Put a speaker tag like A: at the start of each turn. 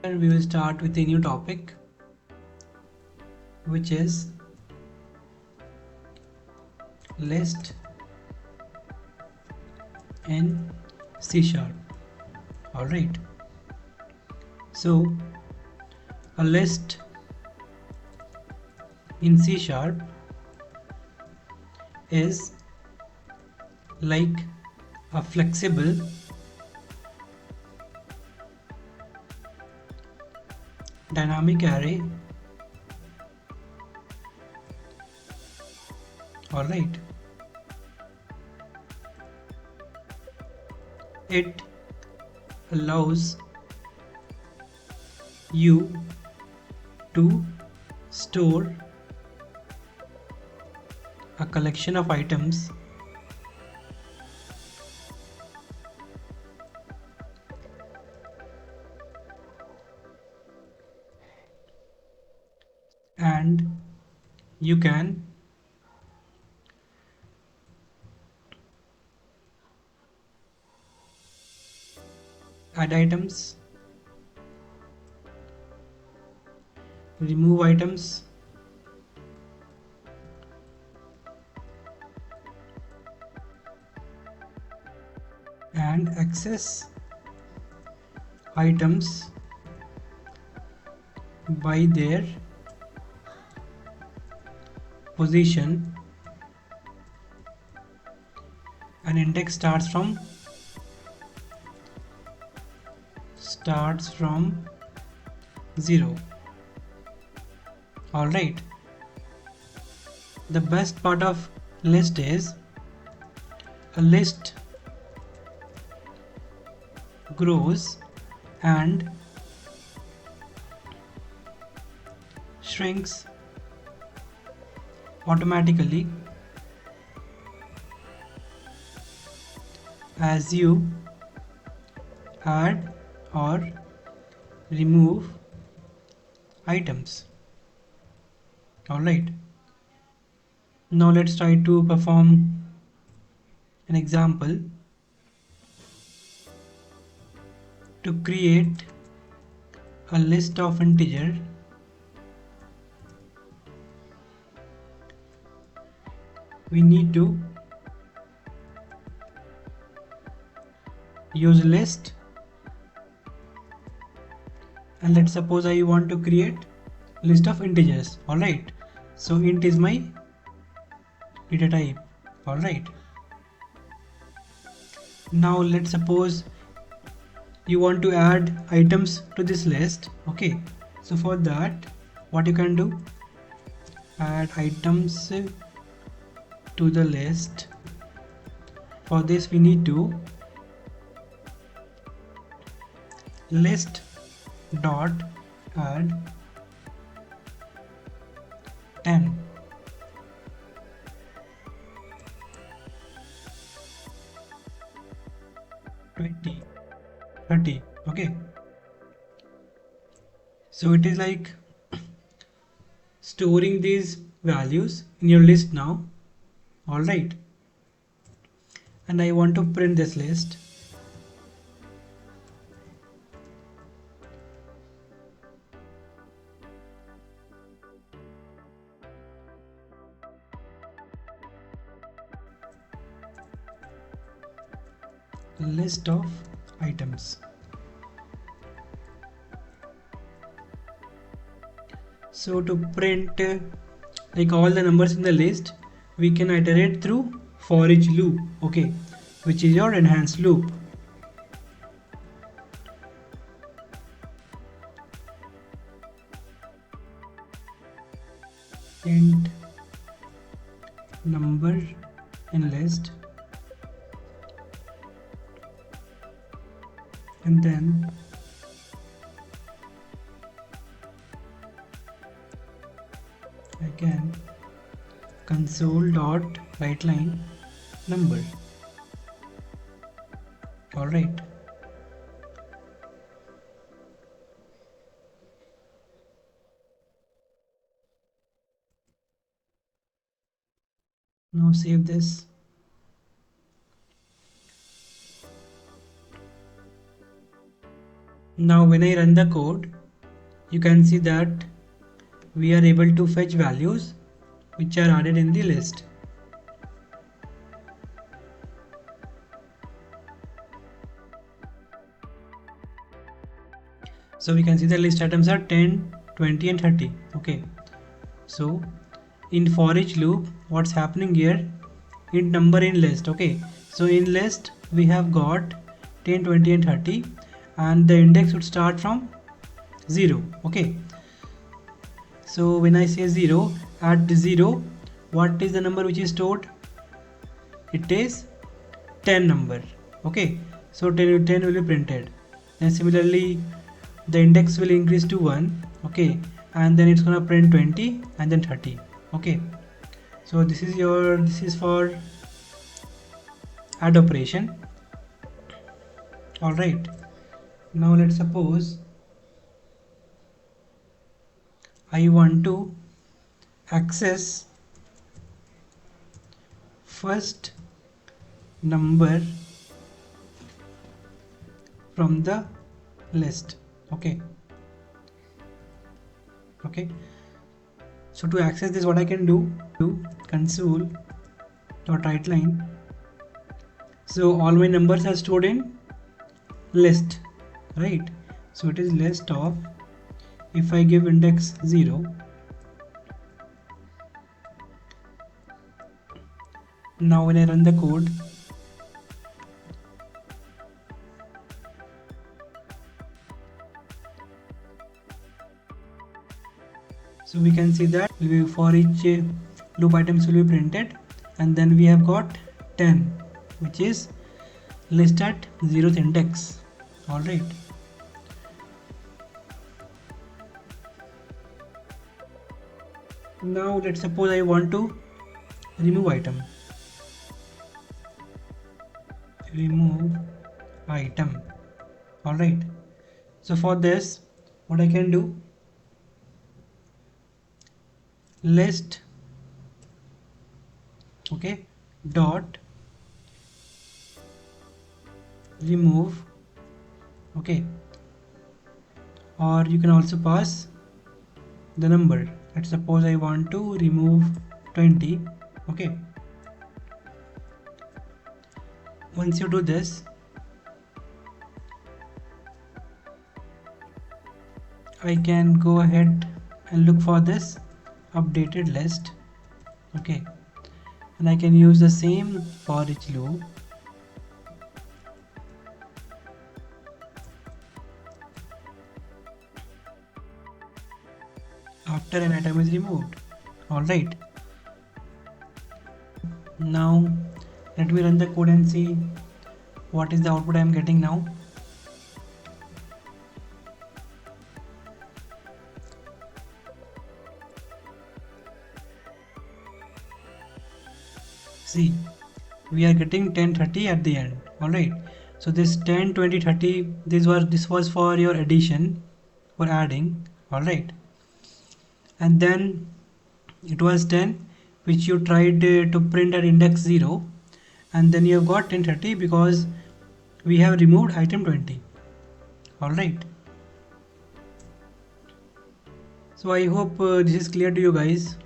A: And we will start with a new topic, which is list in C sharp. Alright, so a list in C sharp is like a flexible dynamic array. Alright, it allows you to store a collection of items and you can add items, remove items, and access items by their position. An index starts from 0. Alright, the best part of list is a list grows and shrinks automatically as you add or remove items. Alright, now let's try to perform an example. To create a list of integer, we need to use list, and let's suppose I want to create list of integers. Alright, so int is my data type. Alright, now let's suppose you want to add items to this list. Okay, so for that, what you can do, add items to the list. For this we need to list dot add 10, 20, 30. Okay, so it is like storing these values in your list now. Alright, and I want to print this list. List of items. So to print like all the numbers in the list, we can iterate through for each loop. Okay, which is your enhanced loop. Int number in list, and then again console dot writeline number. Alright, now save this. Now when I run the code, you can see that we are able to fetch values which are added in the list. So we can see the list items are 10, 20 and 30. Okay, so in for each loop, what's happening here, int number in list. Okay, so in list we have got 10, 20 and 30, and the index would start from 0. Okay, so when I say 0, at 0, what is the number which is stored? It is 10 number. Okay, so 10 will be printed. And similarly, the index will increase to 1. Okay, and then it's gonna print 20 and then 30. Okay, so this is for add operation. All right, now let's suppose I want to access first number from the list. Okay, so to access this, what I can do console dot writeline. So all my numbers are stored in list, right? So it is list of, if I give index 0, now when I run the code, so we can see that for each loop items will be printed, and then we have got 10, which is list at 0th index. All right. Now let's suppose I want to remove item. Remove item. All right. So for this, what I can do, list, okay, dot remove, okay, or you can also pass the number. Let's suppose I want to remove 20. Okay, once you do this, I can go ahead and look for this updated list. Okay, and I can use the same for each loop. After an item is removed. All right, now let me run the code and see what is the output I am getting now. See, we are getting 10, 30 at the end. All right, so this 10, 20, 30, this was for your addition, for adding. All right, and then it was 10 which you tried to print at index 0, and then you have got 10, 30 because we have removed item 20. All right, so I hope this is clear to you guys.